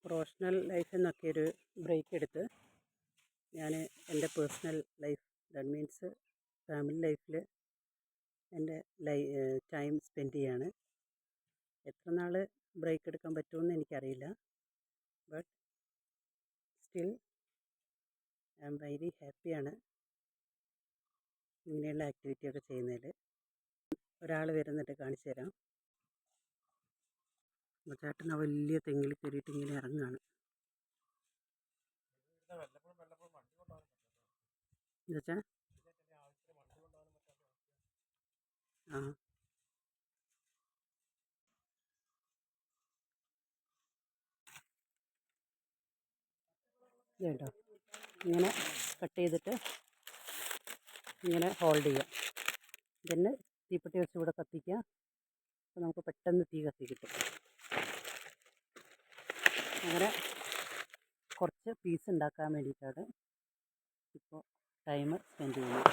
Professional ലൈഫിൽ നിന്നൊക്കെ ഒരു ബ്രേക്ക് എടുത്ത് ഞാൻ എൻ്റെ personal life, that means family ലൈഫിൽ എൻ്റെ ടൈം സ്പെൻഡ് ചെയ്യാണ്. എത്ര നാൾ ബ്രേക്ക് എടുക്കാൻ പറ്റുമെന്ന് എനിക്കറിയില്ല. But still I am very ഹാപ്പിയാണ് ഇങ്ങനെയുള്ള ആക്ടിവിറ്റിയൊക്കെ ചെയ്യുന്നതിൽ. ഒരാൾ വരുന്നിട്ട് കാണിച്ചു തരാം. ചേട്ടൻ ആ വലിയ തെങ്ങിൽ കയറിയിട്ട് ഇങ്ങനെ ഇറങ്ങുകയാണ്. എന്നുവെച്ചാൽ ആ കേട്ടോ, ഇങ്ങനെ കട്ട് ചെയ്തിട്ട് ഇങ്ങനെ ഹോൾഡ് ചെയ്യാം. പിന്നെ തീപ്പെട്ടി വെച്ച് ഇവിടെ കത്തിക്കുക. അപ്പോൾ നമുക്ക് പെട്ടെന്ന് തീ കത്തി കിട്ടും. അങ്ങനെ കുറച്ച് പീസ് ഉണ്ടാക്കാൻ വേണ്ടിയിട്ടാണ് ഇപ്പോൾ ടൈം സ്പെൻഡ് ചെയ്യുന്നത്.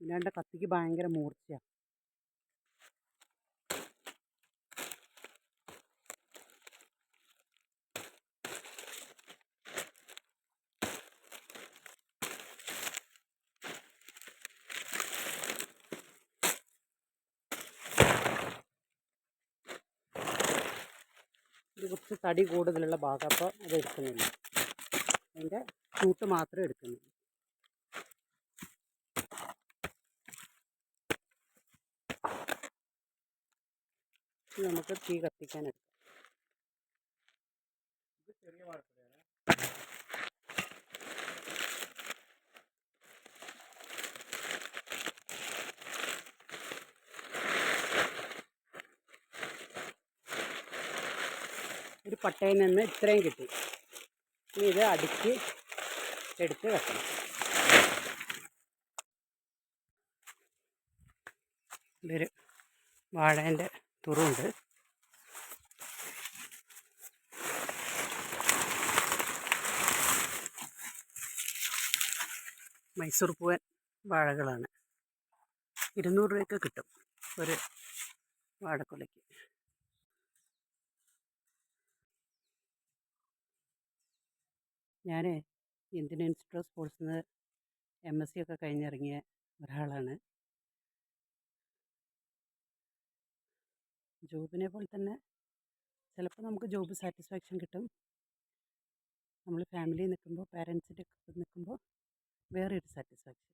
ഇല്ലാണ്ട് കത്തിക്ക് ഭയങ്കര മൂർച്ചയാണ്. ഇത് കുറച്ച് തടി കൂടുതലുള്ള ഭാഗം, അപ്പോൾ അത് എടുക്കുന്നില്ല. അതിൻ്റെ ചൂട്ട് മാത്രമേ എടുക്കുന്നുള്ളൂ. ഇത് നമുക്ക് തീ കത്തിക്കാൻ എടുക്കാം. ഒരു പട്ടയിൽ നിന്ന് ഇത്രയും കിട്ടി. ഇനി ഇത് അടുക്കി എടുത്ത് വെക്കണം. ഇതൊരു വാഴേൻ്റെ തുറുണ്ട്. മൈസൂർ പൂവൻ വാഴകളാണ്. 200 രൂപയൊക്കെ കിട്ടും ഒരു വാഴക്കൊലയ്ക്ക്. ഞാൻ ഇന്ത്യൻ ഇൻസ്റ്റിറ്റ്യൂട്ട് ഓഫ് സ്പോർട്സിൽ നിന്ന് MSc ഒക്കെ കഴിഞ്ഞിറങ്ങിയ ഒരാളാണ്. ജോബിനെ പോലെ തന്നെ ചിലപ്പോൾ നമുക്ക് ജോബ് സാറ്റിസ്ഫാക്ഷൻ കിട്ടും. നമ്മൾ ഫാമിലി നിൽക്കുമ്പോൾ, പാരൻസിൻ്റെ ഒക്കെ നിൽക്കുമ്പോൾ വേറൊരു സാറ്റിസ്ഫാക്ഷൻ.